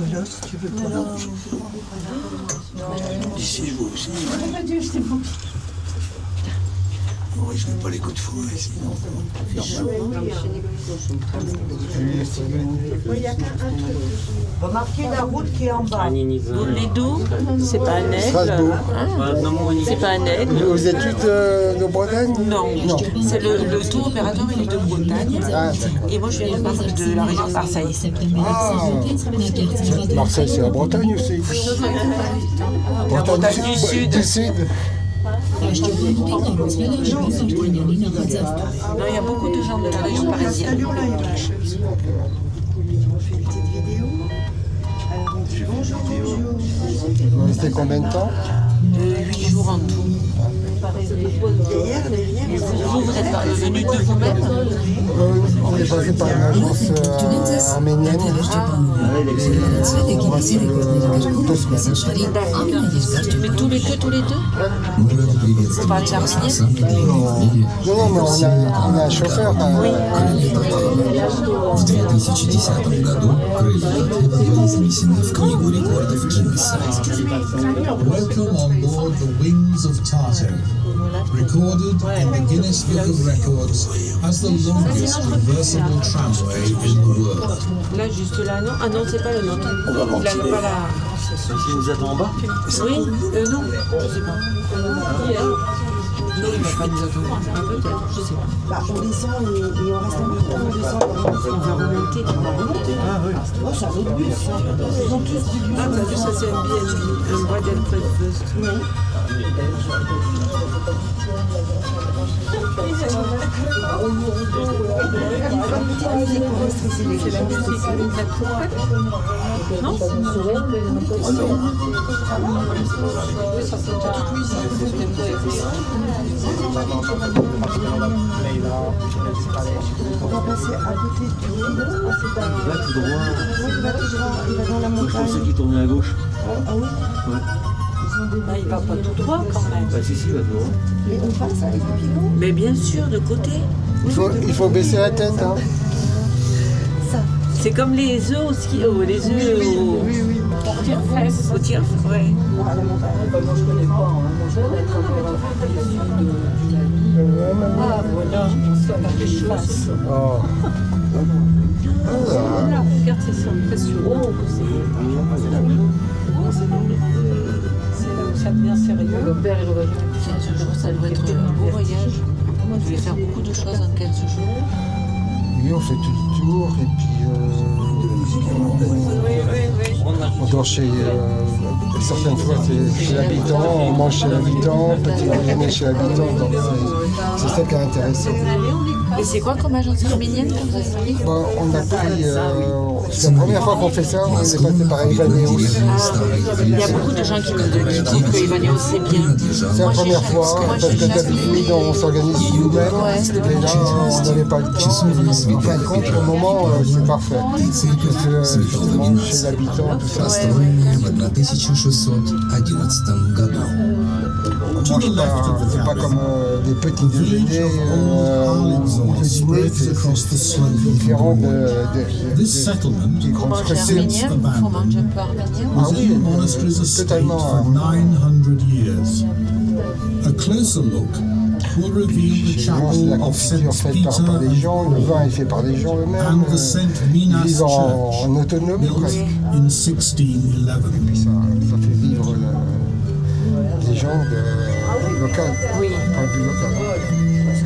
chocolat si tu veux pas. Ici, je vois aussi. Oui, je n'ai pas les coups de fouet ici. Remarquez la route qui est en bas. Les dos, c'est pas un aigle. Strasbourg. C'est pas un aigle. Aux études de Bretagne? Non, c'est le tour opérateur il est de Bretagne. Ah, d'accord. Et moi je viens de la région de Marseille. Marseille, c'est la Bretagne aussi. La Bretagne du Sud. Du Sud. Non, il y a beaucoup de gens de la région parisienne. On fait une petite vidéo. Alors on dit bonjour, bonjour. Vous restez combien de temps? 8 jours en tout. Derrière, Vous êtes venus de vous-même? On est passé par une agence arménienne. Mais tous les deux? Vous parlez arménien? Non, mais on a un chauffeur. В 2010 году крылья были занесены в Книгу рекордов Гиннесса. Welcome on board the Wings of Tartu, recorded in the Guinness Book of Records as the longest reversible tramway in the world. Là, juste là, non? Ah non, c'est pas le nôtre. On va voir. Il a pas la... Il nous attend en bas? Oui? Non, je sais pas. Non, il va pas nous attendre. Ah, peut-être, je sais pas. Bah, on descend et on reste en même temps, on descend. On va remonter. Ah oui. Oh, c'est un autre bus. Ils ont tous du bus. Ah, t'as vu, ça c'est un BNB, un bridal breakfast. C'est la musique de la trompette. Non? On va passer à côté du rideau. Il va tout droit. Oui, il va tout droit, il va dans la Moi, je pensais montagne. qu'il tournait à gauche. Ah oui? Ouais. Bah, il va pas tout droit quand même. Bah, si, il va tout droit. Mais on passe avec le pilot. Mais bien sûr, de côté. Il faut baisser la tête. Hein. Ça. C'est comme les œufs au ski, les œufs au tire-fesse, ouais. À la montagne. Ah, voilà, ça va quelque chose. Oh. Voilà, regarde, c'est impressionnant. C'est là où ça devient sérieux. Le père, il aurait 15 jours, ça doit être un beau voyage. Je vais faire beaucoup de choses en 15 jours. Oui, on fait tout le tour et puis on dort chez certaines fois c'est chez l'habitant, on mange chez l'habitant, petit déjeuner chez l'habitant, donc c'est ça qui est intéressant. Et c'est quoi comme agence arménienne que vous avez pris? Bon, on a pris, c'est la première fois qu'on fait ça, on est passé par Evaneos. Il y a beaucoup de gens qui disent que Evaneos c'est bien. C'est la première fois, parce que d'habitude on s'organise nous-mêmes, et là on n'avait pas le temps. En fin de compte, au moment c'est parfait. Parce que justement chez l'habitant, tout ça. Построенные в 1611 году. C'est pas comme des petits déjeuners ou des dîners, c'est différent This settlement des grandes Manger structures. arménien, faut manger un peu arménien. Ah was oui, in the monastery's estate totalement. for 900 years. A closer look will reveal the Généralement, c'est la chapel of confiture Saint faite par Peter des gens, le vin est fait par des gens eux-mêmes. and the Saint Ils Minas vivent Church, en autonomie built presque. in 1611. Puis ça fait vivre les gens locaux, Oui. point de vue local.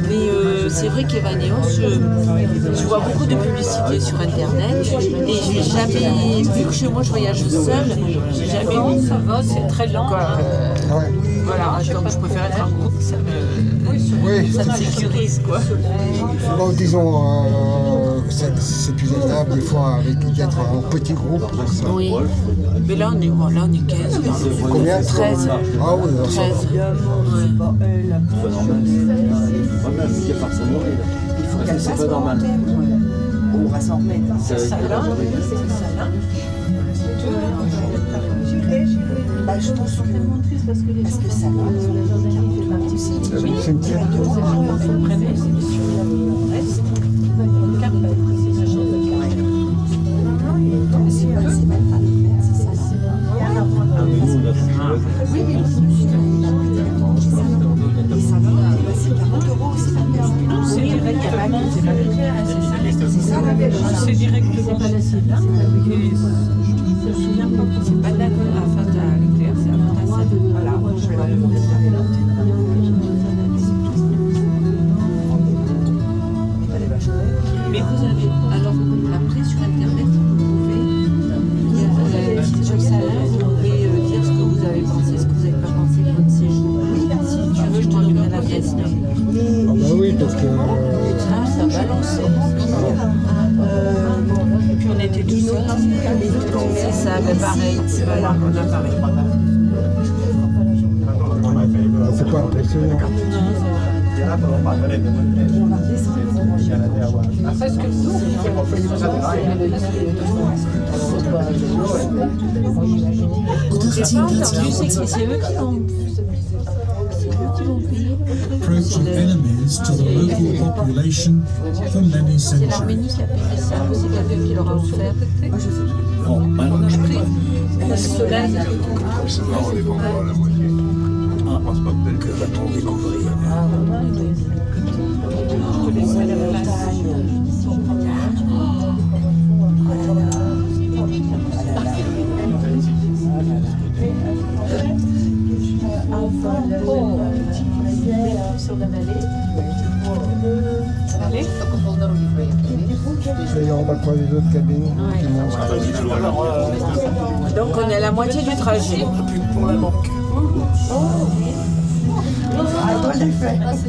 Mais c'est vrai qu'Evaneos, je vois beaucoup de publicités sur internet et j'ai jamais, vu que chez moi je voyage seule, j'ai jamais vu ça va, c'est très lent. Ouais. Voilà, donc je préfère être en groupe, ça me sécurise quoi. Bon, disons, c'est plus agréable des fois d'être en petit groupe. Donc ça. Oui, mais là on est 15 dans le Combien? 13. Ah oui, alors ça 13. va. Il faut que c'est pas normal. On va s'en remettre. C'est Ça là, Bah, je pense que ça va. Oui, c'est une petite. C'est mal pas le faire. c'est ça, mais pareil. Voilà, on a pareil. C'est pas impressionnant. Approaching enemies to the local population for many C'est l'Arménie centuries. qui a payé ça, ou c'est quelqu'un qui leur a offert. La Solène. Sur la vallée. Et on va prendre les autres cabines. qui montent. Donc on est à la moitié du trajet.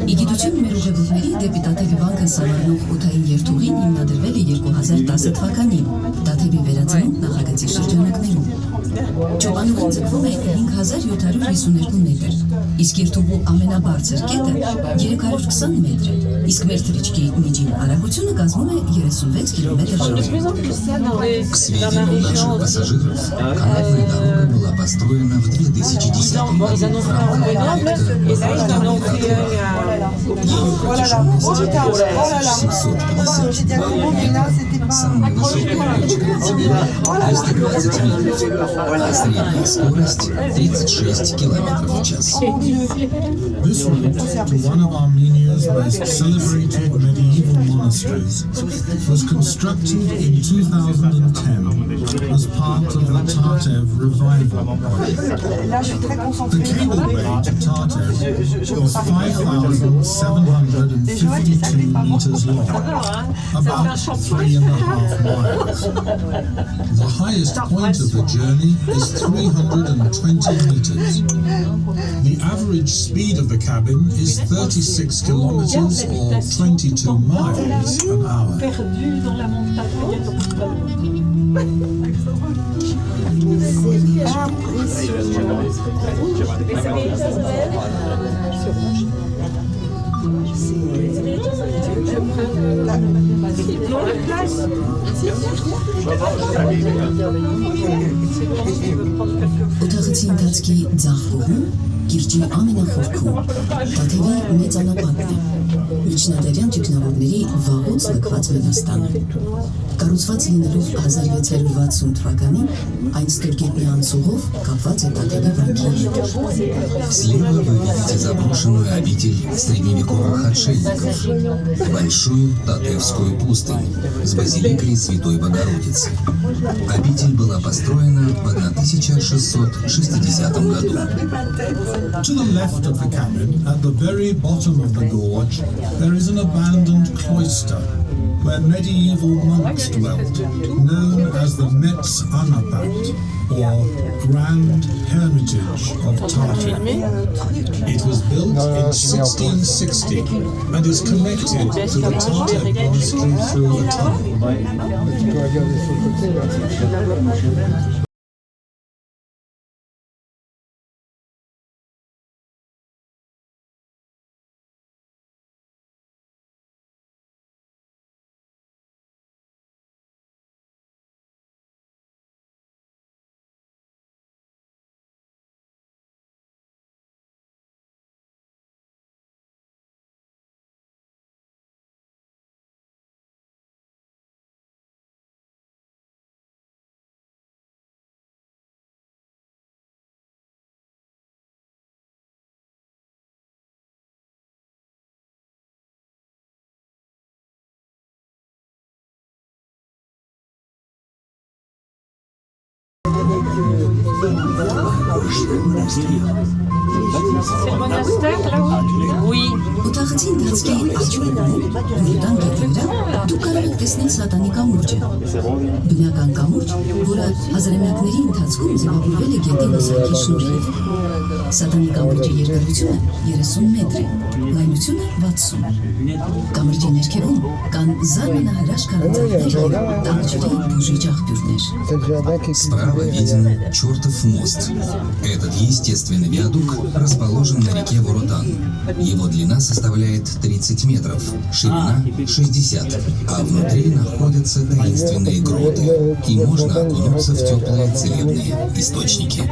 Իգիտություն մեր ուղևորների դեպի Տաթևի վանքը սանրնող օդային երթուղին հիմնադրվել է 2010 թվականին Տաթևի վերածնունդ նախագծի շրջանակներում։ Ճոպանուղին ձգվում է 5752 մետր, իսկ երթուղու ամենաբարձր կետը 320 մետր է, իսկ մեր թռիչքի միջին արագությունը կազմում է 36 կմ/ժ։ К сведению наших пассажиров, канатная дорога была построена в 2010 году в рамках проекта «Важный город». Ее протяженность 1752 метров, самая высокая точка на Земле 220 метров, а средняя скорость 36 км в час. This route to one of Armenia's most celebrated medieval monasteries was constructed in 2010 as part of the Tartev revival project. The cableway to Tartev is 5,752 meters long, about 3.5 miles. The highest point of the journey is 320 meters. The average speed of the cabin is 36 kilometers or 22 miles an hour. Օդախցի ընթացքի ձախ կողմում կիրճի ամենախորքում Տաթևի մեծ անապատն է, միջնադարյան ճգնավորների վաղուց լքված մենաստանը։ Կառուցված լինելով 1660 թվականին, այն ստորգետնյա անցուղով կապված է Տաթևի վանքի հետ։ Слева вы видите заброшенную обитель средневековых отшельников, большую Татевскую пустынь с базиликой Святой Богородицы. Обитель была построена в 1660 году. To the left of the cabin, at the very bottom of the gorge, there is an abandoned cloister where medieval monks dwelt, known as the Metz Anapat, or Grand Hermitage of Tartu. It was built in 1660 and is connected to the Tartu monastery through a tunnel. Tu peux regarder sur le côté, là. Oui. Օտարացի ընթացքի աճումով Բուրդան գետի վրա դուք կարող եք տեսնել Սատանի կամուրջը։ Բնական կամուրջ, որը հազարամյակների ընթացքում ձևավորվել է գետի մսակի շնորհիվ։ Սատանի կամուրջի երկարությունը 30 մետր է, լայնությունը 60։ Կամրջի ներքևում կան զարմանահրաշ քարանձավներ և տանջերի բուժիչ աղբյուրներ։ Справа виден чертов мост. Этот естественный виадук расположен на реке Воротан. Его длина составляет 30 метров, ширина 60, а внутри находятся таинственные гроты, и можно окунуться в теплые целебные источники.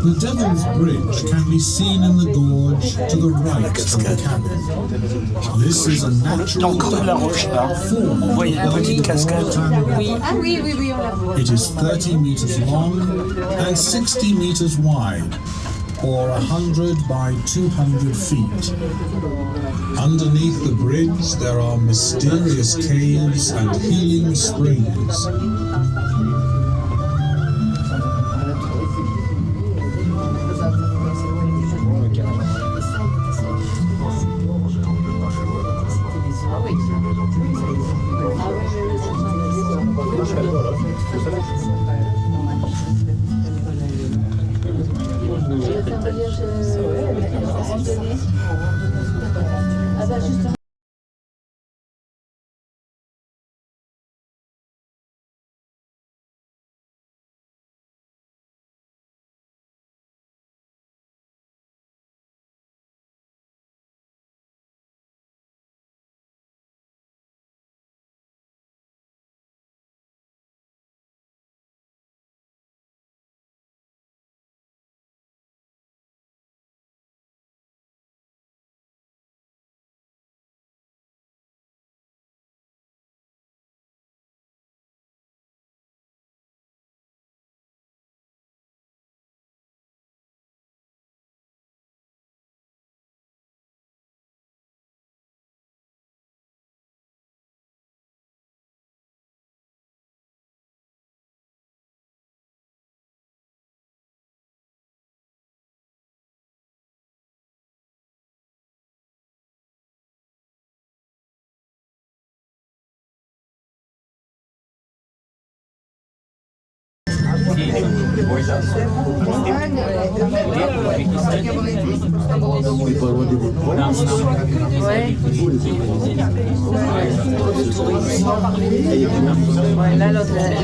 The Devil's Bridge can be seen in the gorge to the right of the cabin. This is a natural form of the cascade. It is 30 meters long and 60 meters wide, or 100 by 200 feet. Underneath the bridge there are mysterious caves and healing springs.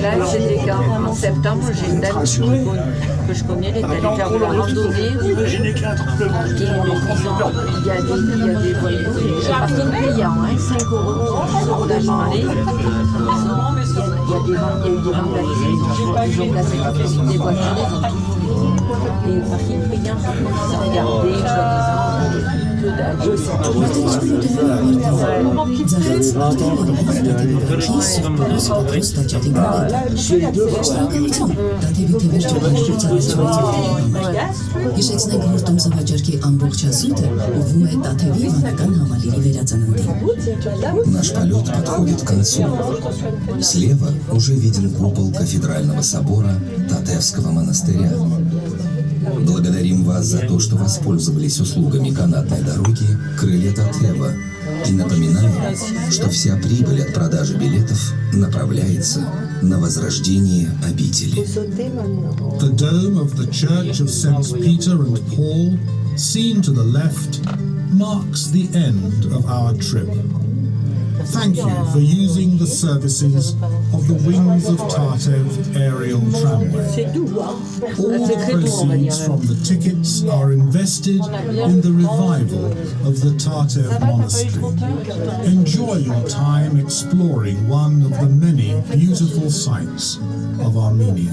Là, c'était en septembre, j'ai une date que je connais, elle est allée faire de la randonnée. Il y a des voyous, c'est parti payant, 5 €, 10 € la journée. Il y a eu des vandalismes, ils ont cassé la cuisine des voitures, ils ont tout brûlé. Et le parking payant, ça commence à regarder, que dalle. Հիշեցնենք, որ տոմսավաճառքի ամբողջ ասույթը ուղղում է Տաթևի վանական համալիրի վերածննդին։ Наш полет подходит к концу. Слева уже виден купол кафедрального собора Татевского монастыря. Благодарим вас за то, что воспользовались услугами канатной дороги Крылья Татева, и напоминаем, что вся прибыль от продажи билетов направляется на возрождение обители. The dome of the Church of St. Peter and Paul, seen to the left, marks the end of our trip. Thank you for using the services of the Wings of Tartev aerial tramway. All the proceeds from the tickets are invested in the revival of the Tartev monastery. Enjoy your time exploring one of the many beautiful sights of Armenia.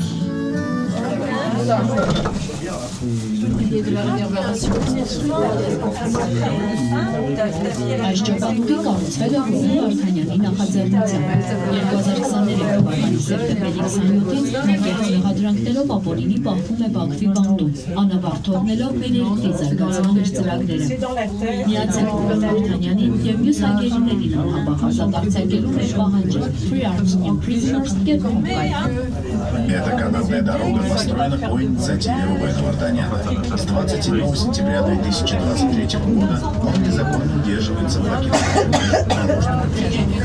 Այս ճակատուղի կառուցվել է Ռոմի Վարդանյանի նախաձեռնությամբ։ 2023 թվականի սեպտեմբերի 27-ից անկեղծ մեղադրանքներով ապօրինի պահվում է Բաքվի բանտում, անավարտողնելով մեր երկրի զարգացման իր ծրագրերը։ Միացեք Ռոմի Վարդանյանին և մյուս հարգերիներին անհապաղ արձակելու մեր պահանջը freearmenianprisoners.com. Канатная дорога построена по инициативе Рубена Варданяна. С 27 сентября 2023 года он незаконно удерживается в блокированном дорожном движении.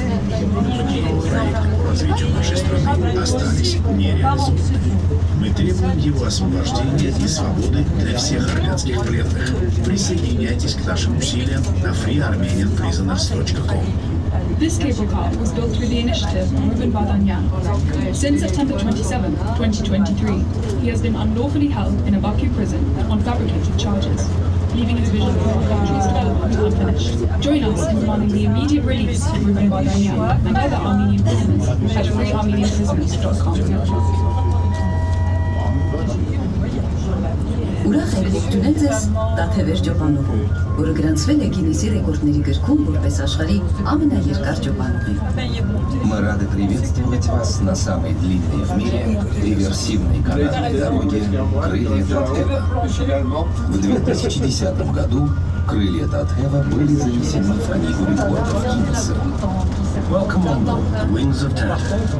Многие проекты по развитию нашей страны остались нереализованными. Мы требуем его освобождения и свободы для всех армянских пленных. Присоединяйтесь к нашим усилиям на freearmenianprisoners.com. This cable car was built through the initiative of Ruben Vardanyan. Since September 27, 2023, he has been unlawfully held in a Baku prison on fabricated charges, leaving his vision for our country's development unfinished. Join us in demanding the immediate release of Ruben Vardanyan and other Armenian prisoners at freearmenianprisoners.com. Ուրախ եք ողջունել ձեզ Տաթևեր ճոպանուղու, որը գրանցվել է Գինեսի ռեկորդների գրքում որպես աշխարհի ամենաերկար ճոպանուղին։ Мы рады приветствовать вас на самой длинной в мире реверсивной канатной дороге «Крылья Татхева». В 2010 году «Крылья Татхева» были занесены в Книгу рекордов Гиннесса. Welcome on board Wings of Tatev,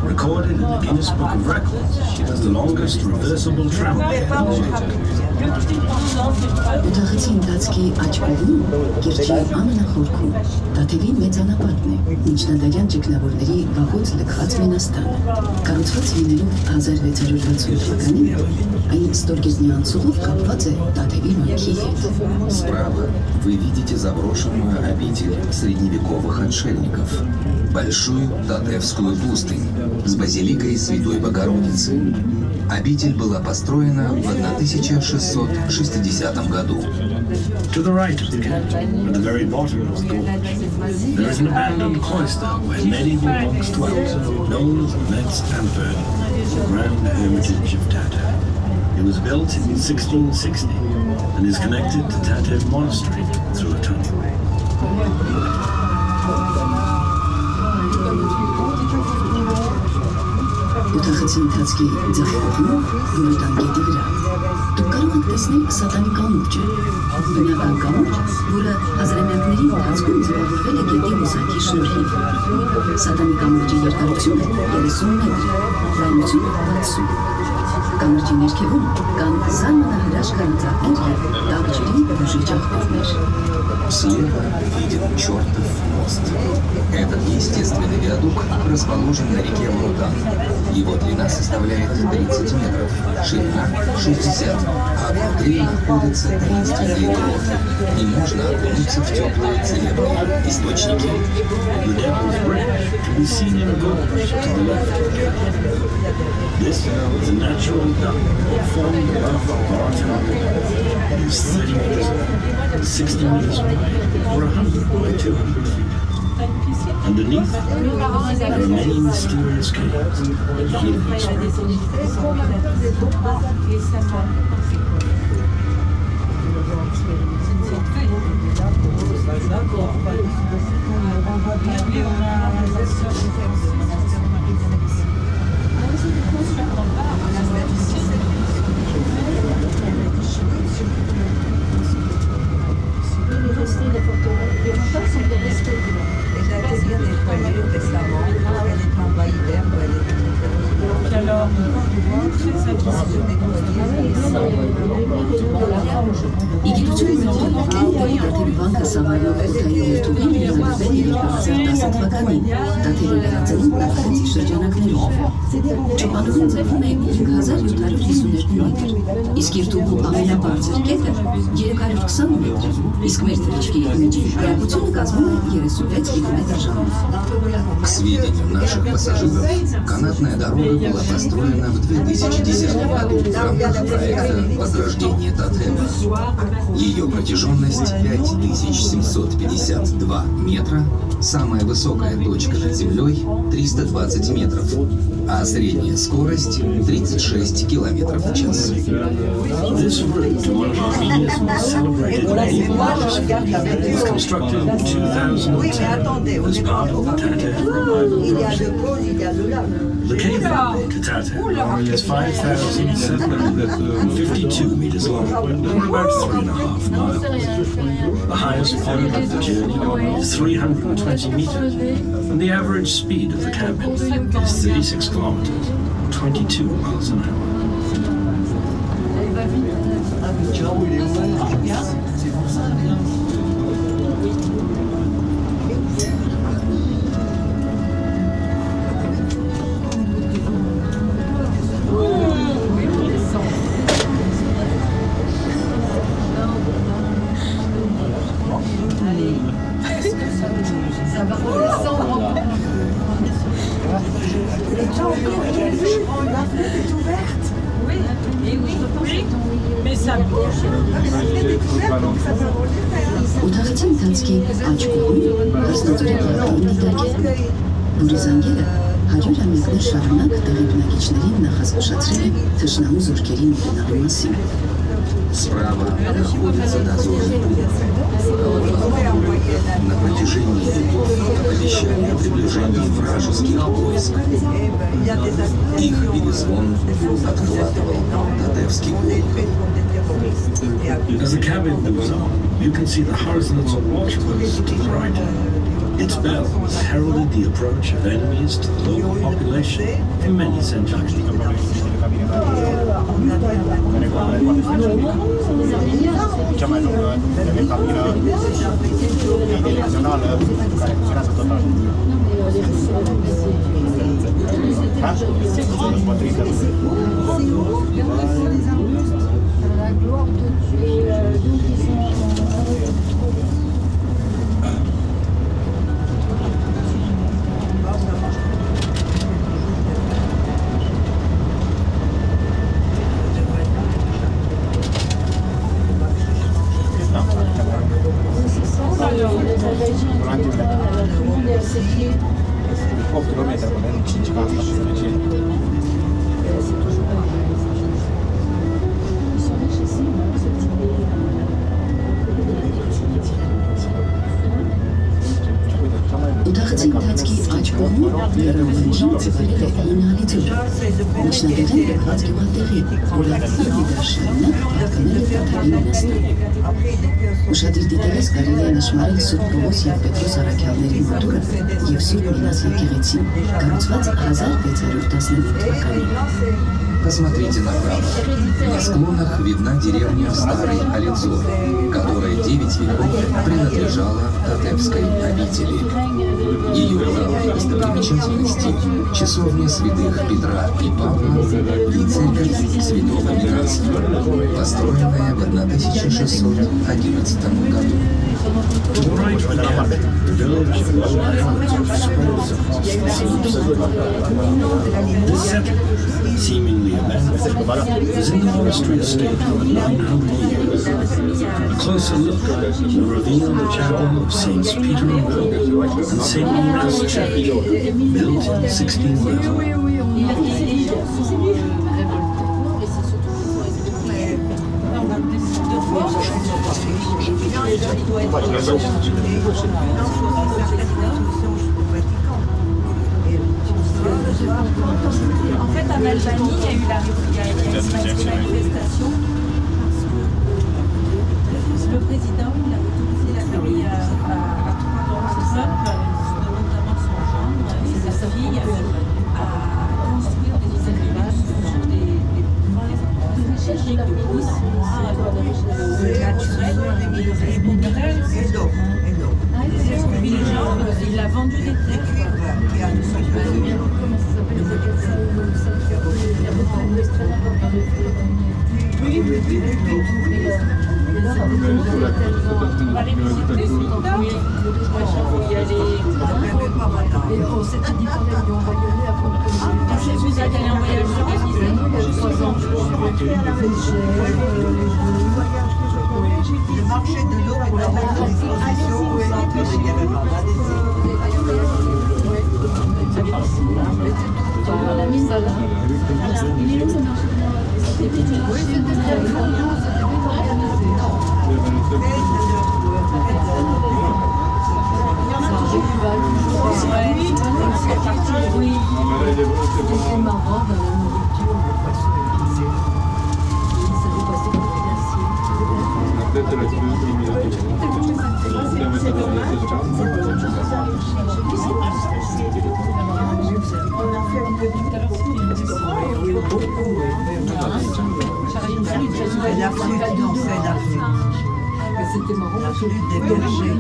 recorded in the Guinness Book of Records as the longest reversible tramway in the world. Ուտաղեցի ընթացքի աջ կողմում, կիրճի ամենախորքում, Տաթևի մեծ անապատն է, միջնադարյան ճգնավորների վաղուց լքված մենաստանը։ Կառուցված լինելով 1660 թվականին, այն ստորգետնյա անցուղով կապված է Տաթևի վանքի հետ։ Справа вы видите заброшенную обитель средневековых отшельников, большую Татевскую пустынь с базиликой Святой Богородицы. Обитель была построена в 1660 году. To the right of the camp, at the very bottom of the gorge, there is an abandoned cloister where medieval monks dwelt, known as the Metz Amper, the Grand Hermitage of Tatev. It was built in 1660 and is connected to Tatev Monastery through a tunnel. Ուտաղեցի ընթացքի ձախ կողմում Գորոտան գետի վրա դուք կարող եք տեսնել Սատանի կամուրջը, բնական կամուրջ, որը հազարամյակների ընթացքում ձևավորվել է գետի հոսանքի շնորհիվ։ Սատանի կամուրջի երկարությունը 30 մետր, լայնությունը 60։ Կամրջի ներքևում կան զարմանահրաշ քարանձավներ և տավջերի բուժիչ աղբյուրներ։ Слева виден чертов мост. Этот естественный виадук расположен на реке Мурудан. Его длина составляет 30 метров, ширина 60, а внутри находятся таинственные гроты. И можно окунуться в теплые целебные источники. The Devil's Bridge can be seen in a gorge to the left of the camp. This is a natural duck formed above Baratown. It is 30 meters long, 60 meters wide, or 100 by 200 feet. Underneath, there are many mysterious caves and healing springs. Իգիտությունը մենքերն Տաթևի վանքը սավառնող օդային երթուղին հիմնադրվել է 2010 թվականին Տաթևի վերածնունդ նախագծի շրջանակներում։ Ճոպանուղին ձգվում է 5752 մետր, իսկ երթուղու ամենաբարձր կետը 320 մետր, իսկ մեր թռիչքի միջին հեռագությունը կազմում է 36 կմ/ժ։ К сведению наших пассажиров, канатная дорога была построена в 2010 году в рамках проекта «Возрождение Татева». Ее протяженность 5752 метра, самая высокая точка над землей 320 метров, а средняя скорость 36 километров в час. This route, one of Armenia's most celebrated medieval manuscripts, was constructed in 2010 as part of the Tatev Revival Project. The cable to Tatev is 5,752 meters long, or about 3.5 miles. The highest point of the journey is 320 meters, and the average speed of the cabin is 36 kilometers, 22 miles an hour. Օթաղիցի ընթացքի աջ կողմում հարստաձորի բակային դիտակ է, որի զանգերը 100-ամյակներ շարունակ տեղի բնակիչներին նախազգուշացրել են թշնամու զորքերի մոտենալու մասին։ Справа находится дозорный пункт. На протяжении веков оповещали о приближении вражеских войск. Их перезвон откладывал Татевский колокол. As the cabin moves on, you can see the horizontal watchpost to the right. Its bell heralded the approach of enemies to the local population for many centuries. Օթաղիցի ընթացքի աջ կողմում լեռնավայրին ծավալել է հինալի ձորը, միջնադեղեն գտված գյուղատեղի, որը իր դար շարունակ պատկանել է Տաթևի մենաստան։ Ուշադիր դիտելիս կարելի է նշմարել Սուրբ Պողոս և Պետրոս առաքյալների մատուրը և Սուրբ Մինաս եկեղեցին, կառուցված 1619 թվականին։ Посмотрите направо. На склонах видна деревня Старый Олицор, которая 9 веков принадлежала Татевской обители. Ее главной достопримечательностью – часовня святых Петра и Павла и церковь святого Минаса, построенная в 1611 году. Right when you enter the village of Lowlands spreads across the sea. This settlement, seemingly abandoned, is in the monastery estate for 900 years. A closer look will reveal the chapel of Saints Peter and Paul and St. Nina's Church, built in 1611. En fait, en Albanie, il y a eu une manifestation parce que le président il a autorisé la famille à Trump, notamment son gendre et sa fille, à construire des immeubles sur des techniques de pousse naturelles et d'eau. Puis les gens, il a vendu des terres. Vous êtes allé en voyage le marché de l'eau est en exposition au centre de Guérémar. La mise à l'art. Il est où ce marché de l'art? Oui, c'était très bien. C'est marrant dans la nourriture. On a fait un peu tout à l'heure. beaucoup. C'est la flûte, non, c'est la flûte. La flûte des bergers.